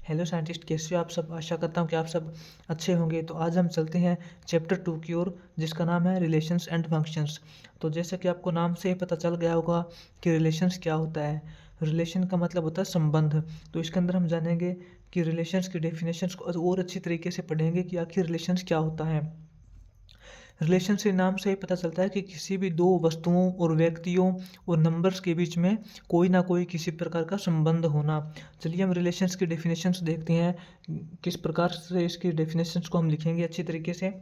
Hello scientist, कैसे हो आप सब। आशा करता हूँ कि आप सब अच्छे होंगे। तो आज हम चलते हैं चैप्टर 2 की ओर, जिसका नाम है रिलेशंस एंड फंक्शंस। तो जैसा कि आपको नाम से ही पता चल गया होगा कि रिलेशंस क्या होता है। रिलेशन का मतलब होता है संबंध। तो इसके अंदर हम जानेंगे कि रिलेशंस की डेफिनेशंस को और अच्छी तरीके से पढ़ेंगे कि आखिर रिलेशंस क्या होता है। रिलेशन से नाम से ही पता चलता है कि किसी भी दो वस्तुओं और व्यक्तियों और नंबर्स के बीच में कोई ना कोई किसी प्रकार का संबंध होना। चलिए हम रिलेशंस की डेफिनेशंस देखते हैं, किस प्रकार से इसकी डेफिनेशंस को हम लिखेंगे अच्छी तरीके से।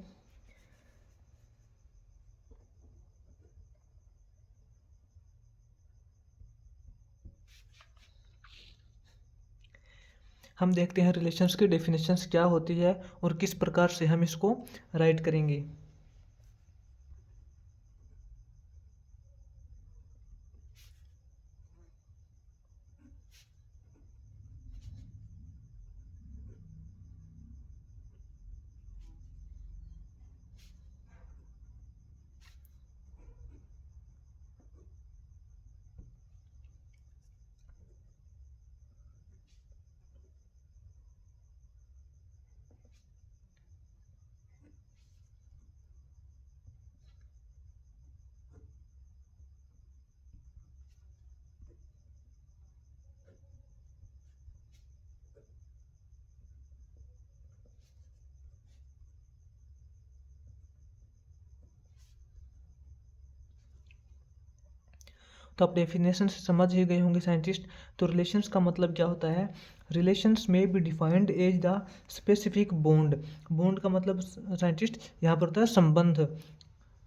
हम देखते हैं रिलेशंस की डेफिनेशंस क्या होती है और किस प्रकार से हम इसको राइट करेंगे। तो आप डेफिनेशन से समझ ही गए होंगे साइंटिस्ट। तो रिलेशंस का मतलब क्या होता है। रिलेशंस में be defined as the specific bond. Bond का मतलब साइंटिस्ट यहाँ पर होता है संबंध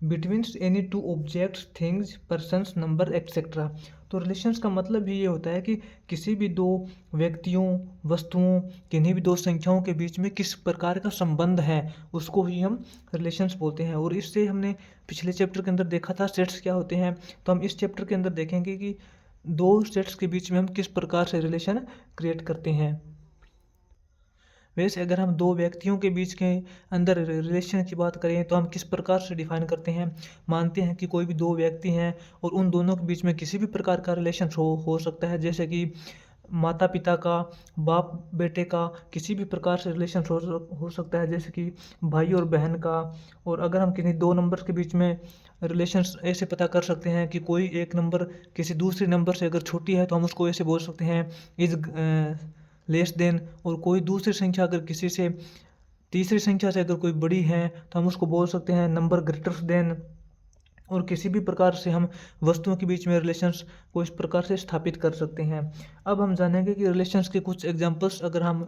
betweens any two objects, things, persons, number etcetera. तो रिलेशंस का मतलब भी ये होता है कि किसी भी दो व्यक्तियों, वस्तुओं, किन्हीं भी दो संख्याओं के बीच में किस प्रकार का संबंध है, उसको ही हम रिलेशंस बोलते हैं। और इससे हमने पिछले चैप्टर के अंदर देखा था सेट्स क्या होते हैं। तो हम इस चैप्टर के अंदर देखेंगे कि दो सेट्स के बीच में हम किस प्रकार से रिलेशन क्रिएट करते हैं। वैसे अगर हम दो व्यक्तियों के बीच के अंदर रिलेशन की बात करें तो हम किस प्रकार से डिफाइन करते हैं। मानते हैं कि कोई भी दो व्यक्ति हैं और उन दोनों के बीच में किसी भी प्रकार का रिलेशन हो सकता है, जैसे कि माता पिता का, बाप बेटे का, किसी भी प्रकार से रिलेशन हो सकता है, जैसे कि भाई और बहन का। और अगर हम किन्हीं दो नंबर के बीच में रिलेशंस ऐसे पता कर सकते हैं कि कोई एक नंबर किसी दूसरे नंबर से अगर छोटी है तो हम उसको ऐसे बोल सकते हैं इज लेस देन। और कोई दूसरी संख्या अगर किसी से तीसरी संख्या से अगर कोई बड़ी है तो हम उसको बोल सकते हैं नंबर ग्रेटर देन। और किसी भी प्रकार से हम वस्तुओं के बीच में रिलेशंस को इस प्रकार से स्थापित कर सकते हैं। अब हम जानेंगे कि रिलेशंस के कुछ एग्जांपल्स अगर हम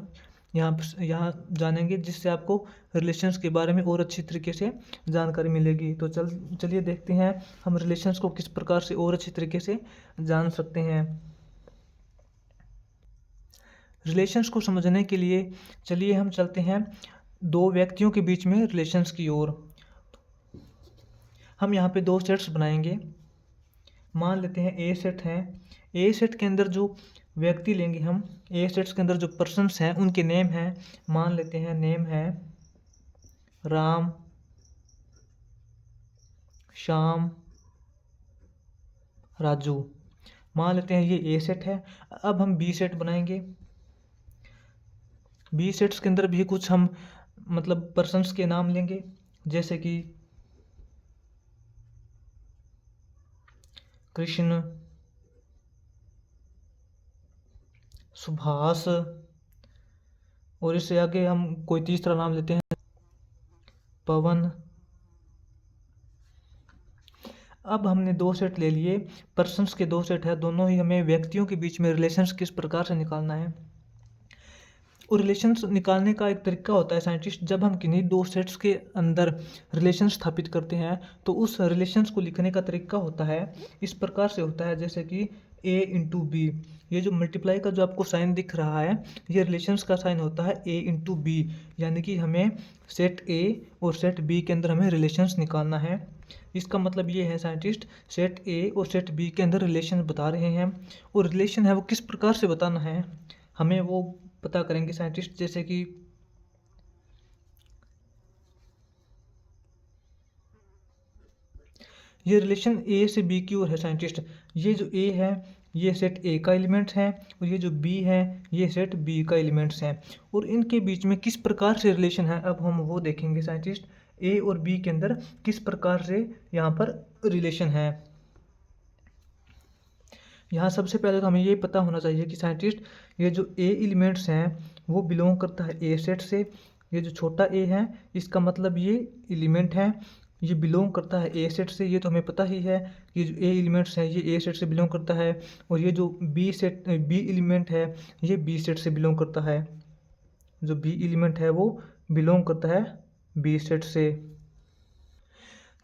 यहाँ जानेंगे, जिससे आपको रिलेशंस के बारे में और अच्छी तरीके से जानकारी मिलेगी। तो चलिए देखते हैं हम रिलेशंस को किस प्रकार से और अच्छी तरीके से जान सकते हैं। रिलेशंस को समझने के लिए चलिए हम चलते हैं दो व्यक्तियों के बीच में रिलेशंस की ओर। हम यहाँ पे दो सेट्स बनाएंगे। मान लेते हैं ए सेट है। ए सेट के अंदर जो व्यक्ति लेंगे हम, ए सेट्स के अंदर जो पर्सन्स हैं उनके नेम हैं। मान लेते हैं नेम है राम, श्याम, राजू। मान लेते हैं ये ए सेट है। अब हम बी सेट बनाएंगे। बी सेट्स के अंदर भी कुछ हम मतलब पर्सन्स के नाम लेंगे, जैसे कि कृष्ण, सुभाष। और इससे आगे हम कोई तीसरा नाम लेते हैं पवन। अब हमने दो सेट ले लिए, पर्सन्स के दो सेट है, दोनों ही हमें व्यक्तियों के बीच में रिलेशंस किस प्रकार से निकालना है। और रिलेशंस निकालने का एक तरीका होता है साइंटिस्ट, जब हम किन्हीं दो सेट्स के अंदर रिलेशन स्थापित करते हैं तो उस रिलेशंस को लिखने का तरीका होता है इस प्रकार से होता है, जैसे कि ए इंटू बी। ये जो मल्टीप्लाई का जो आपको साइन दिख रहा है, ये रिलेशंस का साइन होता है ए इंटू बी। यानी कि हमें सेट ए और सेट बी के अंदर हमें रिलेशंस निकालना है। इसका मतलब ये है साइंटिस्ट, सेट ए और सेट बी के अंदर रिलेशन बता रहे हैं। और रिलेशन है वो किस प्रकार से बताना है हमें वो पता करेंगे साइंटिस्ट। जैसे कि ये रिलेशन ए से बी की ओर है साइंटिस्ट। ये जो ए है ये सेट ए का एलिमेंट्स हैं और ये जो बी है ये सेट बी का एलिमेंट्स हैं। और इनके बीच में किस प्रकार से रिलेशन है अब हम वो देखेंगे साइंटिस्ट, ए और बी के अंदर किस प्रकार से यहाँ पर रिलेशन है। यहाँ सबसे पहले तो हमें ये पता होना चाहिए कि साइंटिस्ट ये जो ए एलिमेंट्स हैं वो बिलोंग करता है ए सेट से। ये जो छोटा ए है इसका मतलब ये एलिमेंट है, ये बिलोंग करता है ए सेट से, ये तो हमें पता ही है कि जो ए एलिमेंट्स हैं ये ए सेट से बिलोंग करता है। और ये जो बी एलिमेंट है ये बी सेट से बिलोंग करता है, जो बी एलिमेंट है वो बिलोंग करता है बी सेट से।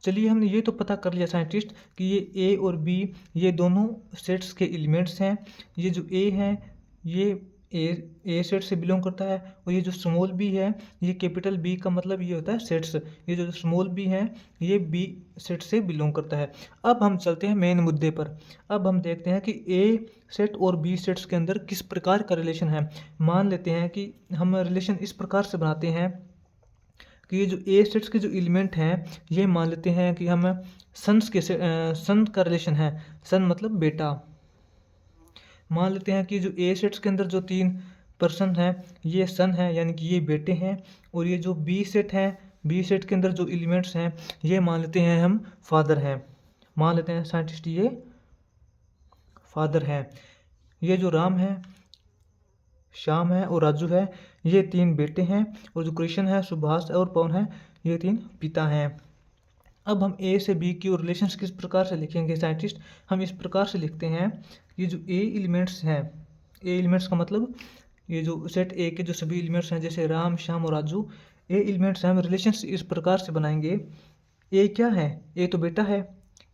चलिए हमने ये तो पता कर लिया साइंटिस्ट कि ये ए और बी ये दोनों सेट्स के एलिमेंट्स हैं। ये जो ए है ये ए सेट से बिलोंग करता है और ये जो स्मॉल बी है ये कैपिटल बी का मतलब ये होता है सेट्स, ये जो स्मॉल बी है ये बी सेट से बिलोंग करता है। अब हम चलते हैं मेन मुद्दे पर। अब हम देखते हैं कि ए सेट और बी सेट्स के अंदर किस प्रकार का रिलेशन है। मान लेते हैं कि हम रिलेशन इस प्रकार से बनाते हैं कि ये जो ए सेट्स के जो एलिमेंट हैं ये मान लेते हैं कि हम सन का रिलेशन है, सन मतलब बेटा। मान लेते हैं कि जो ए सेट्स के अंदर जो 3 पर्सन हैं ये सन है यानी कि ये बेटे हैं। और ये जो बी सेट है, बी सेट के अंदर जो एलिमेंट्स हैं ये मान लेते हैं हम फादर हैं। मान लेते हैं साइंटिस्ट ये फादर हैं। ये जो राम है, श्याम है और राजू है ये 3 बेटे हैं। और जो कृष्ण है, सुभाष और पवन है ये 3 पिता हैं। अब हम ए से बी की रिलेशंस किस प्रकार से लिखेंगे साइंटिस्ट, हम इस प्रकार से लिखते हैं ये जो ए एलिमेंट्स हैं, ए एलिमेंट्स का मतलब ये जो सेट ए के जो सभी एलिमेंट्स हैं जैसे राम श्याम और राजू, ए एलिमेंट्स हैं, हम रिलेशंस इस प्रकार से बनाएंगे। ए क्या है, ए तो बेटा है।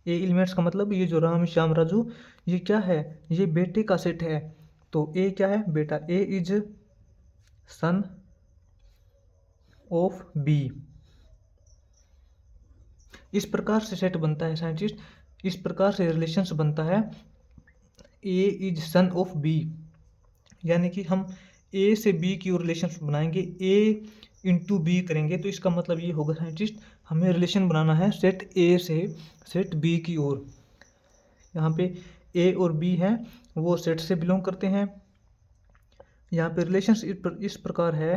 ए एलिमेंट्स का मतलब ये जो राम श्याम राजू ये क्या है, ये बेटे का सेट है। तो ए क्या है, बेटा। ए इज सन ऑफ बी। इस प्रकार से सेट बनता है साइंटिस्ट, इस प्रकार से रिलेशंस बनता है A is sun of B. यानी कि हम ए से बी की रिलेशंस बनाएंगे, ए इंटू बी करेंगे तो इसका मतलब ये होगा साइंटिस्ट हमें रिलेशन बनाना है सेट ए से सेट बी की ओर। यहाँ पे ए और बी हैं वो सेट से बिलोंग करते हैं। यहाँ पे रिलेशंस इस प्रकार है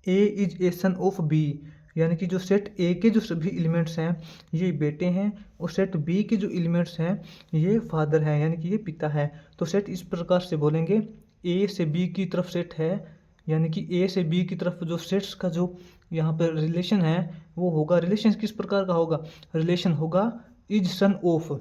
A is a son of B, यानी कि जो सेट ए के जो सभी एलिमेंट्स हैं ये बेटे हैं और सेट बी के जो एलिमेंट्स हैं ये फादर हैं यानी कि ये पिता है। तो सेट इस प्रकार से बोलेंगे ए से बी की तरफ सेट है, यानी कि ए से बी की तरफ जो सेट्स का जो यहाँ पर रिलेशन है वो होगा, रिलेशन किस प्रकार का होगा, रिलेशन होगा इज सन ऑफ।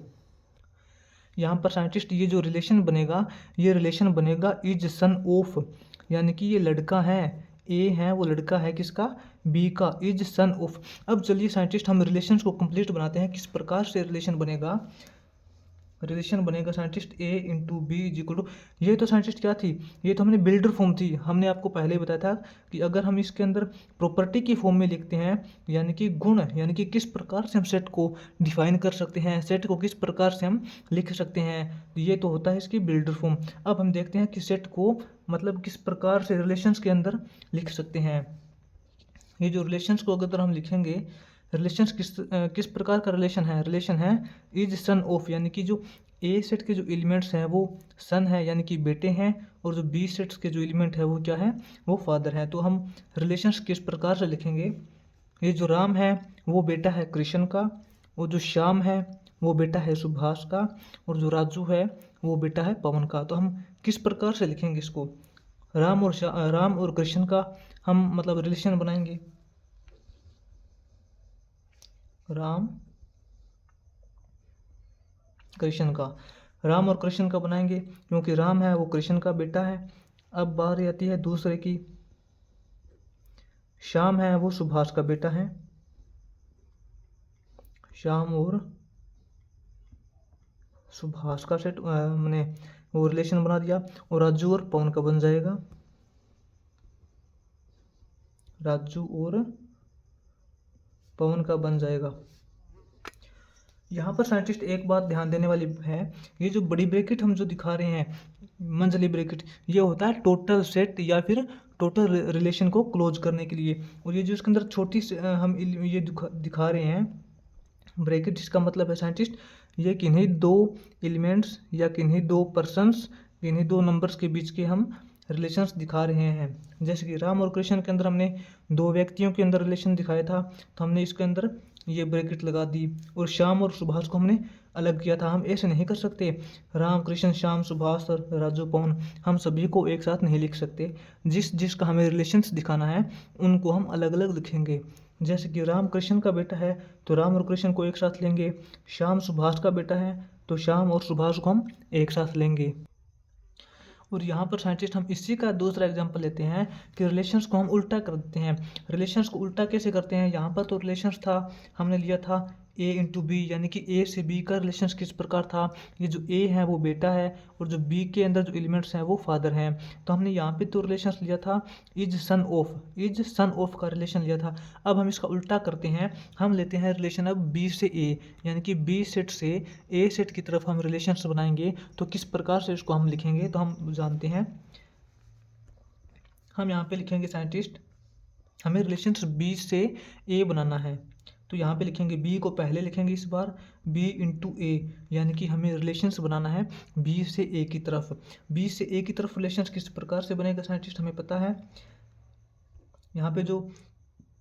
यहाँ पर साइंटिस्ट ये जो रिलेशन बनेगा ये रिलेशन बनेगा इज सन ऑफ, यानी कि ये लड़का है, ए है वो लड़का है किसका, बी का, इज सन ऑफ। अब चलिए साइंटिस्ट हम रिलेशंस को कंप्लीट बनाते हैं। किस प्रकार से रिलेशन बनेगा, रिलेशन बनेगा scientist A into B is equal to, ये तो साइंटिस्ट क्या थी, ये तो हमने बिल्डर फॉर्म थी। हमने आपको पहले ही बताया था कि अगर हम इसके अंदर प्रॉपर्टी की फॉर्म में लिखते हैं यानी कि गुण, यानी कि किस प्रकार से हम सेट को डिफाइन कर सकते हैं, सेट को किस प्रकार से हम लिख सकते हैं, ये तो होता है इसकी बिल्डर फॉर्म। अब हम देखते हैं कि सेट को मतलब किस प्रकार से रिलेशंस के अंदर लिख सकते हैं। ये जो रिलेशंस को अगर हम लिखेंगे, रिलेशंस किस प्रकार का रिलेशन है इज सन ऑफ, यानी कि जो ए सेट के जो एलिमेंट्स हैं वो सन है यानी कि बेटे हैं और जो बी सेट्स के जो एलिमेंट है वो क्या है, वो फादर है। तो हम रिलेशंस किस प्रकार से लिखेंगे, ये जो राम है वो बेटा है कृष्ण का, और जो श्याम है वो बेटा है सुभाष का, और जो राजू है वो बेटा है पवन का। तो हम किस प्रकार से लिखेंगे इसको, राम और कृष्ण का हम मतलब रिलेशन बनाएंगे, राम कृष्ण का, राम और कृष्ण का बनाएंगे क्योंकि राम है वो कृष्ण का बेटा है। अब बारी आती है दूसरे की, श्याम है वो सुभाष का बेटा है, श्याम और सुभाष का सेट मैंने वो रिलेशन बना दिया। और राजू और पवन का बन जाएगा, राजू और पवन का बन जाएगा। यहाँ पर साइंटिस्ट एक बात ध्यान देने वाली है, ये जो बड़ी ब्रैकेट हम जो दिखा रहे हैं मंझली ब्रैकेट, ये होता है टोटल सेट या फिर टोटल रिलेशन को क्लोज करने के लिए। और ये जो इसके अंदर छोटी हम ये दिखा रहे हैं ब्रैकेट, इसका मतलब है साइंटिस्ट ये किन्हीं दो एलिमेंट्स या किन्हीं दो पर्सन्स, किन्हीं दो नंबर्स के बीच के हम रिलेशंस दिखा रहे हैं। जैसे कि राम और कृष्ण के अंदर हमने दो व्यक्तियों के अंदर रिलेशन दिखाया था, तो हमने इसके अंदर ये ब्रैकेट लगा दी। और श्याम और सुभाष को हमने अलग किया था। हम ऐसे नहीं कर सकते राम कृष्ण श्याम सुभाष और राजू पवन, हम सभी को एक साथ नहीं लिख सकते। जिस जिसका हमें रिलेशंस दिखाना है उनको हम अलग अलग लिखेंगे। जैसे कि राम कृष्ण का बेटा है तो राम और कृष्ण को एक साथ लेंगे, श्याम सुभाष का बेटा है तो श्याम और सुभाष को हम एक साथ लेंगे। और यहाँ पर साइंटिस्ट हम इसी का दूसरा एग्जांपल लेते हैं कि रिलेशंस को हम उल्टा कर देते हैं। रिलेशंस को उल्टा कैसे करते हैं? यहाँ पर तो रिलेशंस था, हमने लिया था ए इंटू बी, यानी कि ए से बी का रिलेशंस किस प्रकार था। ये जो ए है वो बेटा है और जो बी के अंदर जो एलिमेंट्स हैं वो फादर हैं। तो हमने यहाँ पे तो रिलेशंस लिया था इज सन ऑफ का रिलेशन लिया था। अब हम इसका उल्टा करते हैं, हम लेते हैं रिलेशन अब बी से ए, यानी कि बी सेट से ए सेट की तरफ हम रिलेशंस बनाएंगे। तो किस प्रकार से इसको हम लिखेंगे तो हम जानते हैं। हम यहाँ पे लिखेंगे साइंटिस्ट, हमें रिलेशंस बी से ए बनाना है। तो यहाँ पे लिखेंगे बी को पहले लिखेंगे इस बार बी इंटू ए, यानी कि हमें रिलेशंस बनाना है बी से ए की तरफ। बी से ए की तरफ रिलेशंस किस प्रकार से बनेगा साइंटिस्ट हमें पता है। यहाँ पे जो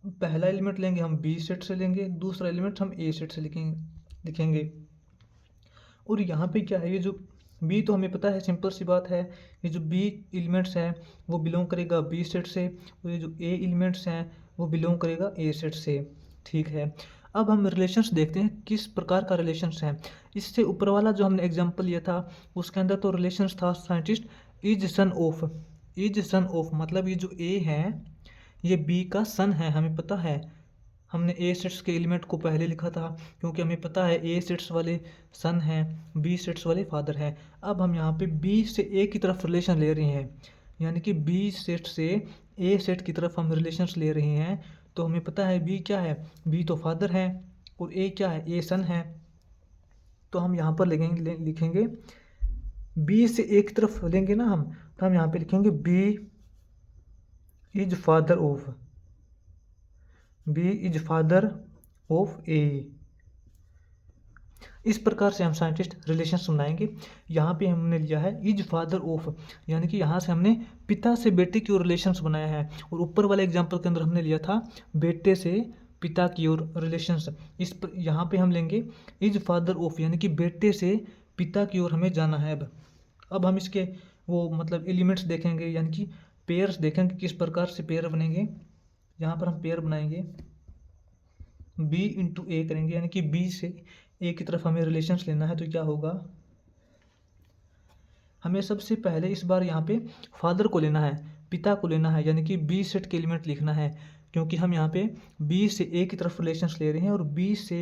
पहला एलिमेंट लेंगे हम बी सेट से लेंगे, दूसरा एलिमेंट हम ए सेट से लिखेंगे। और यहाँ पे क्या है, ये जो बी तो हमें पता है, सिंपल सी बात है, ये जो बी एलिमेंट्स हैं वो बिलोंग करेगा बी सेट से, और ये जो ए एलिमेंट्स हैं वो बिलोंग करेगा ए सेट से। ठीक है, अब हम रिलेशंस देखते हैं किस प्रकार का रिलेशंस है। इससे ऊपर वाला जो हमने एग्जांपल लिया था उसके अंदर तो रिलेशंस था साइंटिस्ट इज सन ऑफ, मतलब ये जो ए है ये बी का सन है, हमें पता है। हमने ए सेट्स के एलिमेंट को पहले लिखा था क्योंकि हमें पता है ए सेट्स वाले सन हैं, बी सेट्स वाले फादर हैं। अब हम यहाँ पे बी से ए की तरफ रिलेशन ले रहे हैं, यानी कि बी सेट से ए सेट की तरफ हम रिलेशंस ले रहे हैं। तो हमें पता है बी क्या है, बी तो फादर है और ए क्या है, ए सन है। तो हम यहाँ पर लिखेंगे बी से ए की तरफ लेंगे ना हम, तो हम यहाँ पे लिखेंगे बी इज फादर ऑफ ए। इस प्रकार से हम साइंटिस्ट रिलेशन बनाएंगे। यहाँ पे हमने लिया है इज फादर ऑफ, यानी कि यहाँ से हमने पिता से बेटे की ओर रिलेशंस बनाया है। और ऊपर वाले एग्जांपल के अंदर हमने लिया था बेटे से पिता की ओर रिलेशंस। इस पर यहाँ पे हम लेंगे इज फादर ऑफ, यानी कि बेटे से पिता की ओर हमें जाना है। अब हम इसके वो मतलब एलिमेंट्स देखेंगे, यानी कि पेयर्स देखेंगे किस प्रकार से पेयर बनेंगे। यहाँ पर हम पेयर बनाएंगे बी इंटू ए करेंगे, यानी कि बी से ए की तरफ हमें रिलेशंस लेना है। तो क्या होगा, हमें सबसे पहले इस बार यहाँ पे फादर को लेना है, पिता को लेना है, यानी कि बी सेट के एलिमेंट लिखना है। क्योंकि हम यहाँ पे बी से ए की तरफ रिलेशंस ले रहे हैं और बी से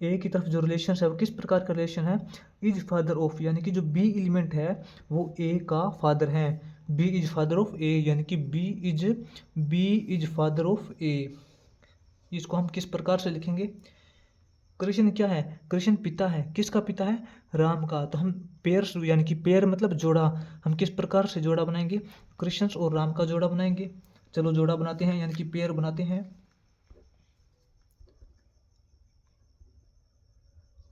ए की तरफ जो रिलेशंस है वो किस प्रकार का रिलेशन है, इज फादर ऑफ, यानी कि जो बी एलिमेंट है वो ए का फादर है। बी इज फादर ऑफ ए, यानी कि बी इज फादर ऑफ ए। इसको हम किस प्रकार से लिखेंगे, कृष्ण क्या है, कृष्ण पिता है, किसका पिता है, राम का। तो हम पेयर यानी कि पेयर मतलब जोड़ा, हम किस प्रकार से जोड़ा बनाएंगे, कृष्ण और राम का जोड़ा बनाएंगे। चलो जोड़ा बनाते हैं, यानी कि पेयर बनाते हैं।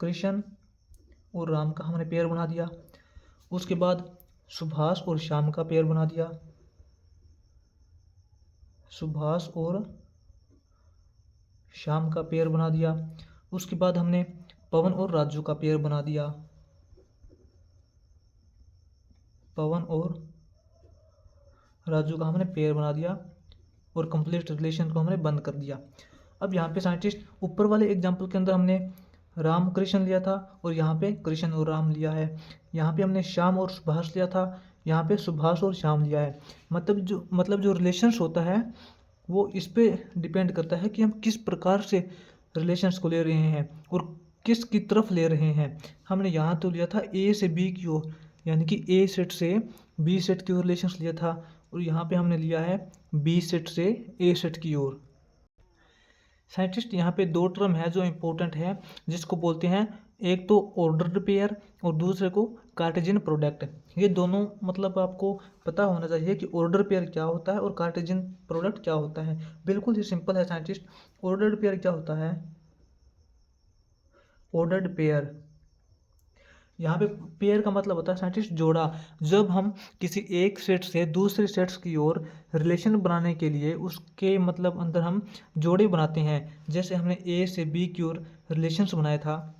कृष्ण और राम का हमने पेयर बना दिया। उसके बाद सुभाष और श्याम का पेयर बना दिया, सुभाष और श्याम का पेयर बना दिया। उसके बाद हमने पवन और राजू का पेयर बना दिया, पवन और राजू का हमने पेयर बना दिया और कंप्लीट रिलेशन को हमने बंद कर दिया। अब यहाँ पे साइंटिस्ट ऊपर वाले एग्जाम्पल के अंदर हमने राम कृष्ण लिया था और यहाँ पे कृष्ण और राम लिया है। यहाँ पे हमने श्याम और सुभाष लिया था, यहाँ पे सुभाष और श्याम लिया है। मतलब जो रिलेशंस होता है वो इस पे डिपेंड करता है कि हम किस प्रकार से रिलेशंस को ले रहे हैं और किस की तरफ ले रहे हैं। हमने यहाँ तो लिया था ए से बी की ओर, यानी कि ए सेट से बी सेट की ओर रिलेशंस लिया था, और यहाँ पे हमने लिया है बी सेट से ए सेट की ओर। साइंटिस्ट यहाँ पे दो टर्म है जो इम्पोर्टेंट है, जिसको बोलते हैं एक तो ऑर्डर्ड पेयर और दूसरे को कार्टेशियन प्रोडक्ट। ये दोनों मतलब आपको पता होना चाहिए कि ऑर्डर पेयर क्या होता है और कार्टेशियन प्रोडक्ट क्या होता है। बिल्कुल ही सिंपल है साइंटिस्ट। ऑर्डर्ड पेयर क्या होता है, ऑर्डर्ड पेयर यहाँ पे पेयर का मतलब होता है साइंटिस्ट जोड़ा। जब हम किसी एक सेट से दूसरे सेट्स की ओर रिलेशन बनाने के लिए उसके मतलब अंदर हम जोड़े बनाते हैं, जैसे हमने ए से बी की ओर रिलेशंस बनाया था,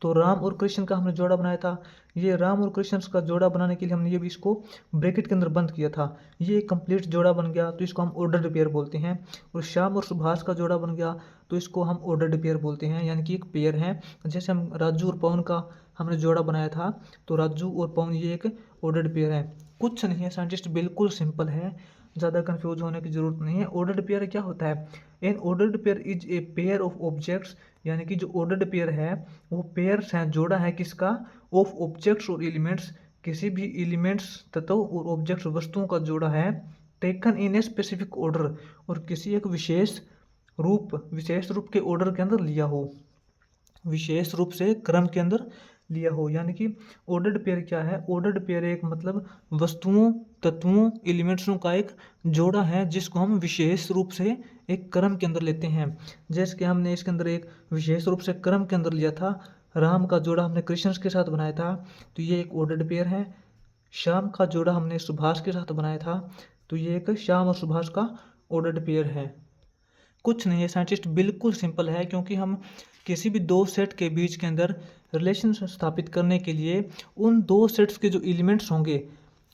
तो राम और कृष्ण का हमने जोड़ा बनाया था। ये राम और कृष्ण का जोड़ा बनाने के लिए हमने ये भी इसको ब्रैकेट के अंदर बंद किया था। ये एक कंप्लीट जोड़ा बन गया, तो इसको हम ऑर्डर्ड पेयर बोलते हैं। और श्याम और सुभाष का जोड़ा बन गया, तो इसको हम ऑर्डर्ड पेयर बोलते हैं, यानी कि एक पेयर है। जैसे हम राजू और पवन का हमने जोड़ा बनाया था, तो राजू और पवन ये एक ऑर्डर्ड पेयर है। कुछ नहीं है साइंटिस्ट, बिल्कुल सिंपल है, ज़्यादा कंफ्यूज होने की जरूरत नहीं है। ऑर्डर्ड पेयर क्या होता है? N ordered pair is a pair of objects, यानी कि जो ऑर्डर्ड पेयर है वो पेयर्स हैं, जोड़ा है किसका? ऑफ ऑब्जेक्ट्स और एलिमेंट्स, किसी भी एलिमेंट्स तत्व और ऑब्जेक्ट्स वस्तुओं का जोड़ा है। Taken in a specific order, और किसी एक विशेष रूप के ऑर्डर के अंदर लिया हो, विशेष रूप से क्रम के अंदर लिया हो। यानी कि ऑर्डर्ड पेयर क्या है? ऑर्डर्ड पेयर एक मतलब वस्तुओं, तत्वों, एलिमेंट्सों का एक जोड़ा है जिसको हम विशेष रूप से एक क्रम के अंदर लेते हैं। जैसे कि हमने इसके अंदर एक विशेष रूप से क्रम के अंदर लिया था, राम का जोड़ा हमने कृष्ण के साथ बनाया था, तो ये एक ऑर्डर्ड पेयर है। श्याम का जोड़ा हमने सुभाष के साथ बनाया था, तो ये एक श्याम और सुभाष का ऑर्डर्ड पेयर है। कुछ नहीं है साइंटिस्ट, बिल्कुल सिंपल है, क्योंकि हम किसी भी दो सेट के बीच के अंदर रिलेशन स्थापित करने के लिए उन दो सेट्स के जो एलिमेंट्स होंगे,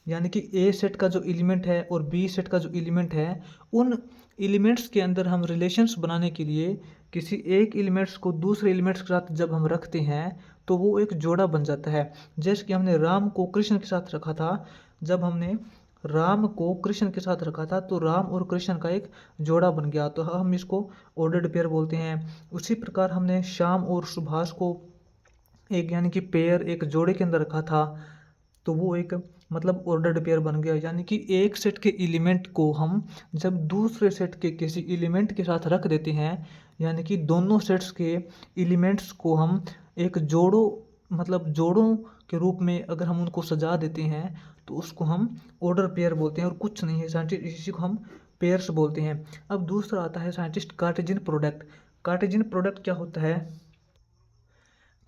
यानी कि ए सेट का जो एलिमेंट है और बी सेट का जो एलिमेंट है, उन एलिमेंट्स के अंदर हम रिलेशंस बनाने के लिए किसी एक एलिमेंट्स को दूसरे एलिमेंट्स के साथ जब हम रखते हैं तो वो एक जोड़ा बन जाता है। जैसे कि हमने राम को कृष्ण के साथ रखा था, जब हमने राम को कृष्ण के साथ रखा था तो राम और कृष्ण का एक जोड़ा बन गया, तो हम इसको ऑर्डर्ड पेयर बोलते हैं। उसी प्रकार हमने श्याम और सुभाष को एक यानी कि पेयर, एक जोड़े के अंदर रखा था, तो वो एक मतलब ऑर्डर्ड पेयर बन गया। यानी कि एक सेट के एलिमेंट को हम जब दूसरे सेट के किसी एलिमेंट के साथ रख देते हैं, यानी कि दोनों सेट्स के एलिमेंट्स को हम एक जोड़ों के रूप में अगर हम उनको सजा देते हैं तो उसको हम ऑर्डर पेयर बोलते हैं। और कुछ नहीं है साइंटिस्ट, इसी को हम पेयर्स बोलते हैं। अब दूसरा आता है scientist Cartesian product. Cartesian product क्या होता है?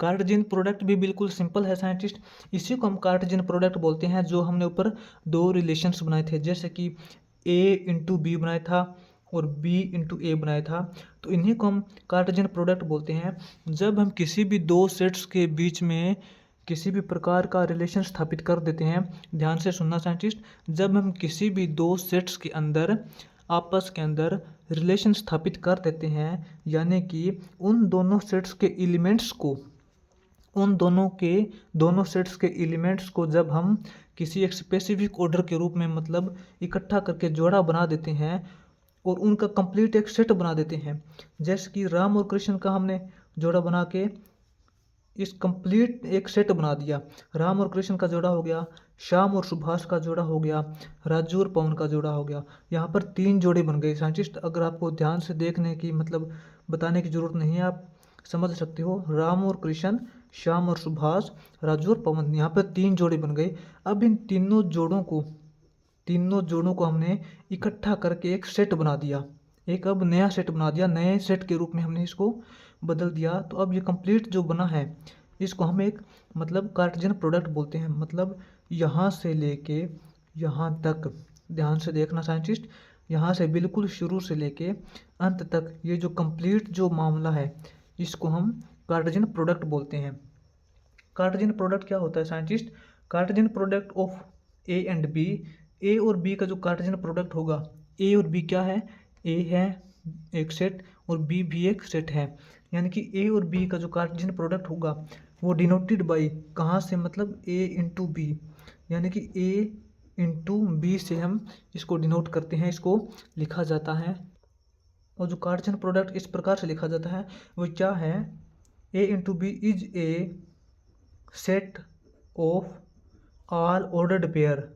कार्टेशियन प्रोडक्ट भी बिल्कुल सिंपल है साइंटिस्ट, इसी को हम कार्टेशियन प्रोडक्ट बोलते हैं। जो हमने ऊपर दो रिलेशंस बनाए थे, जैसे कि ए इंटू बी बनाया था और बी इंटू ए बनाया था, तो इन्हीं को हम कार्टेशियन प्रोडक्ट बोलते हैं। जब हम किसी भी दो सेट्स के बीच में किसी भी प्रकार का रिलेशन स्थापित कर देते हैं, ध्यान से सुनना साइंटिस्ट, जब हम किसी भी दो सेट्स के अंदर आपस के अंदर रिलेशन स्थापित कर देते हैं, यानी कि उन दोनों सेट्स के एलिमेंट्स को, दोनों सेट्स के एलिमेंट्स को जब हम किसी एक स्पेसिफिक ऑर्डर के रूप में मतलब इकट्ठा करके जोड़ा बना देते हैं और उनका कंप्लीट एक सेट बना देते हैं, जैसे कि राम और कृष्ण का हमने जोड़ा बना के इस कंप्लीट एक सेट बना दिया। राम और कृष्ण का जोड़ा हो गया, श्याम और सुभाष का जोड़ा हो गया, राजू और पवन का जोड़ा हो गया। यहाँ पर 3 जोड़े बन गए साइंटिस्ट। अगर आपको ध्यान से देखने की मतलब बताने की जरूरत नहीं है, आप समझ सकते हो। राम और कृष्ण, श्याम और सुभाष, राजू और पवन, यहाँ पर 3 जोड़े बन गए। अब इन तीनों जोड़ों को हमने इकट्ठा करके एक सेट बना दिया, एक अब नया सेट बना दिया, नए सेट के रूप में हमने इसको बदल दिया। तो अब ये कंप्लीट जो बना है इसको हम एक मतलब कार्टेशियन प्रोडक्ट बोलते हैं। मतलब यहाँ से लेके यहाँ तक, ध्यान से देखना साइंटिस्ट, यहाँ से बिल्कुल शुरू से लेके अंत तक ये जो कंप्लीट जो मामला है इसको हम कार्टेशियन प्रोडक्ट बोलते हैं। कार्टेशियन प्रोडक्ट क्या होता है scientist? Cartesian product of A and B, A और बी का जो कार्टेशियन प्रोडक्ट होगा, ए और बी क्या है? ए है एक सेट और बी भी एक सेट है, यानी कि ए और बी का जो कार्टेशियन प्रोडक्ट होगा वो डिनोटेड बाई, कहाँ से? मतलब ए इंटू बी, यानी कि ए इंटू बी से हम इसको डिनोट करते हैं, इसको लिखा जाता है। और जो कार्टेशियन प्रोडक्ट इस प्रकार से लिखा जाता है वो क्या है? A into B is a set of all ordered pair,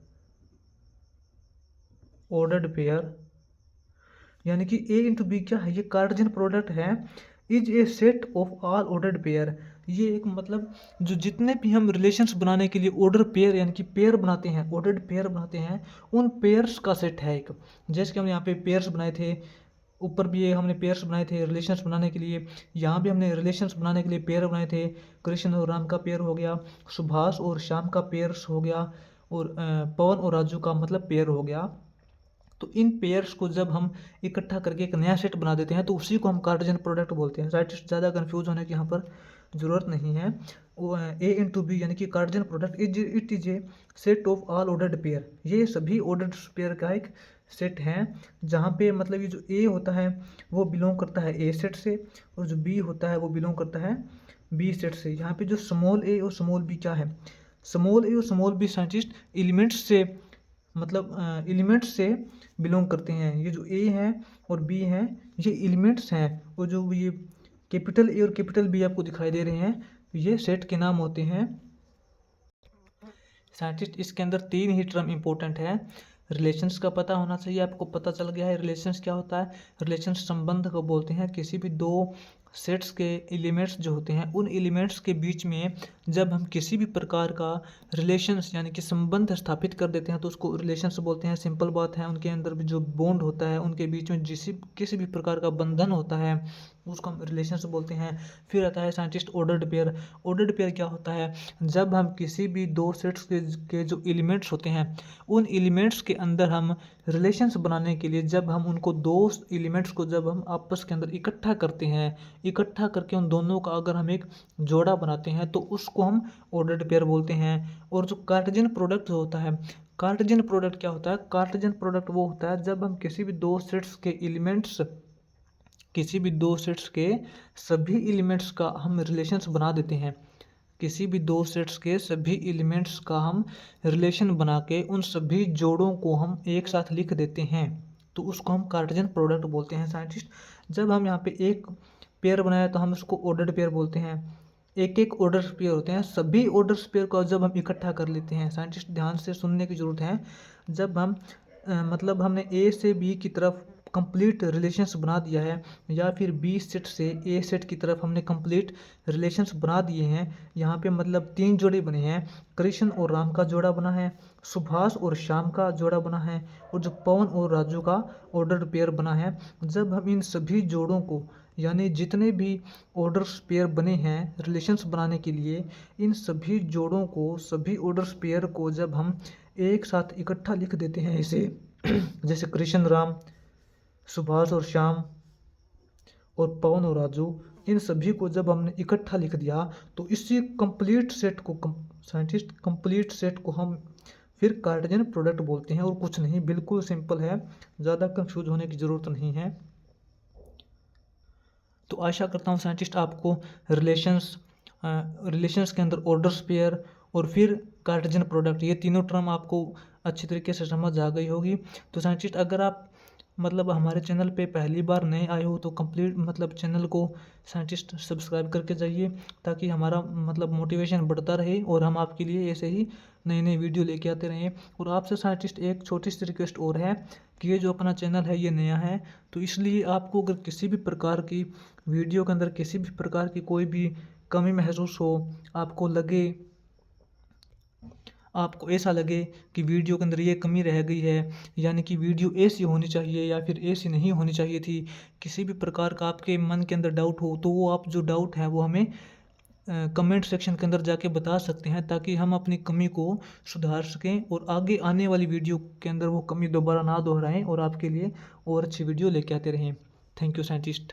यानी कि ए इंटू बी क्या है? ये कार्टेशियन प्रोडक्ट है, is a set of all ordered pair. ये एक मतलब जो जितने भी हम रिलेशंस बनाने के लिए ऑर्डर पेयर यानी कि पेयर बनाते हैं, ऑर्डर्ड पेयर बनाते हैं, उन पेयर्स का सेट है एक। जैसे कि हमने यहाँ पे पेयर्स बनाए थे ऊपर भी ये हमने पेयर्स बनाए थे रिलेशंस बनाने के लिए, यहाँ भी हमने रिलेशंस बनाने के लिए पेयर बनाए थे। कृष्ण और राम का पेयर हो गया, सुभाष और श्याम का पेयर्स हो गया, और पवन और राजू का मतलब पेयर हो गया। तो इन पेयर्स को जब हम इकट्ठा करके एक नया सेट बना देते हैं तो उसी को हम कार्टेशियन प्रोडक्ट बोलते हैं। राइट, ज़्यादा कन्फ्यूज होने की यहाँ पर ज़रूरत नहीं है। ए इंटू बी यानी कि Cartesian product it is a set of all ordered pair. ये सभी ऑर्डर्ड पेयर का एक सेट है, जहाँ पे मतलब ये जो ए होता है वो बिलोंग करता है ए सेट से, और जो बी होता है वो बिलोंग करता है बी सेट से। यहाँ पे जो स्मॉल ए और स्मॉल बी क्या है, स्मॉल ए और स्मॉल बी साइंटिस्ट एलिमेंट्स से मतलब एलिमेंट्स से बिलोंग करते हैं। ये जो ए है और बी है ये एलिमेंट्स हैं, और जो ये कैपिटल ए और कैपिटल बी आपको दिखाई दे रहे हैं ये सेट के नाम होते हैं साइंटिस्ट। इसके अंदर 3 ही टर्म इंपॉर्टेंट है। रिलेशंस का पता होना चाहिए, आपको पता चल गया है रिलेशंस क्या होता है। रिलेशंस संबंध को बोलते हैं, किसी भी दो सेट्स के एलिमेंट्स जो होते हैं उन एलिमेंट्स के बीच में जब हम किसी भी प्रकार का रिलेशंस यानी कि संबंध स्थापित कर देते हैं तो उसको रिलेशंस बोलते हैं। सिंपल बात है, उनके अंदर भी जो बॉन्ड होता है, उनके बीच में किसी भी प्रकार का बंधन होता है उसको हम रिलेशंस बोलते हैं। फिर आता है scientist ordered pair. Ordered pair क्या होता है, जब हम किसी भी दो सेट्स के जो एलिमेंट्स होते हैं उन एलिमेंट्स के अंदर हम रिलेशंस बनाने के लिए जब हम उनको दो एलिमेंट्स को जब हम आपस के अंदर इकट्ठा करते हैं, इकट्ठा करके उन दोनों का अगर हम एक जोड़ा बनाते हैं तो उसको हम ऑर्डर्ड पेयर बोलते हैं। और जो कार्टेशियन प्रोडक्ट होता है, कार्टेशियन प्रोडक्ट क्या होता है, कार्टेशियन प्रोडक्ट वो होता है जब हम किसी भी दो सेट्स के एलिमेंट्स, किसी भी दो सेट्स के सभी एलिमेंट्स का हम रिलेशंस बना देते हैं, किसी भी दो सेट्स के सभी एलिमेंट्स का हम रिलेशन बना के उन सभी जोड़ों को हम एक साथ लिख देते हैं तो उसको हम कार्टेशियन प्रोडक्ट बोलते हैं साइंटिस्ट। जब हम यहाँ पे एक पेयर बनाया तो हम उसको ऑर्डर्ड पेयर बोलते हैं। एक एक ऑर्डर पेयर होते हैं, सभी ऑर्डर पेयर को जब हम इकट्ठा कर लेते हैं साइंटिस्ट, ध्यान से सुनने की ज़रूरत है। जब हम मतलब हमने ए से बी की तरफ कंप्लीट रिलेशंस बना दिया है, या फिर बी सेट से ए सेट की तरफ हमने कंप्लीट रिलेशंस बना दिए हैं। यहाँ पे मतलब 3 जोड़े बने हैं, कृष्ण और राम का जोड़ा बना है, सुभाष और श्याम का जोड़ा बना है, और जो पवन और राजू का ऑर्डर पेयर बना है। जब हम इन सभी जोड़ों को यानी जितने भी ऑर्डर्स पेयर बने हैं रिलेशंस बनाने के लिए, इन सभी जोड़ों को, सभी ऑर्डर्स पेयर को जब हम एक साथ इकट्ठा लिख देते हैं इसे जैसे कृष्ण राम, सुभाष और श्याम और पवन और राजू, इन सभी को जब हमने इकट्ठा लिख दिया तो इसी कंप्लीट सेट को साइंटिस्ट कंप्लीट सेट को हम फिर कार्टेशियन प्रोडक्ट बोलते हैं। और कुछ नहीं, बिल्कुल सिंपल है, ज़्यादा कंफ्यूज होने की ज़रूरत नहीं है। तो आशा करता हूँ साइंटिस्ट आपको रिलेशंस के अंदर ऑर्डर्स पेयर और फिर कार्टेशियन प्रोडक्ट, ये तीनों टर्म आपको अच्छी तरीके से समझ आ गई होगी। तो साइंटिस्ट अगर आप मतलब हमारे चैनल पे पहली बार नए आए हो तो कंप्लीट मतलब चैनल को साइंटिस्ट सब्सक्राइब करके जाइए, ताकि हमारा मतलब मोटिवेशन बढ़ता रहे और हम आपके लिए ऐसे ही नए नए वीडियो लेके आते रहें। और आपसे साइंटिस्ट एक छोटी सी रिक्वेस्ट और है कि ये जो अपना चैनल है ये नया है, तो इसलिए आपको अगर किसी भी प्रकार की वीडियो के अंदर किसी भी प्रकार की कोई भी कमी महसूस हो, आपको ऐसा लगे कि वीडियो के अंदर ये कमी रह गई है, यानी कि वीडियो ऐसी होनी चाहिए या फिर ऐसी नहीं होनी चाहिए थी, किसी भी प्रकार का आपके मन के अंदर डाउट हो, तो वो आप जो डाउट है वो हमें कमेंट सेक्शन के अंदर जाके बता सकते हैं, ताकि हम अपनी कमी को सुधार सकें और आगे आने वाली वीडियो के अंदर वो कमी दोबारा ना दोहराएं और आपके लिए और अच्छी वीडियो लेके आते रहें। Thank you scientist.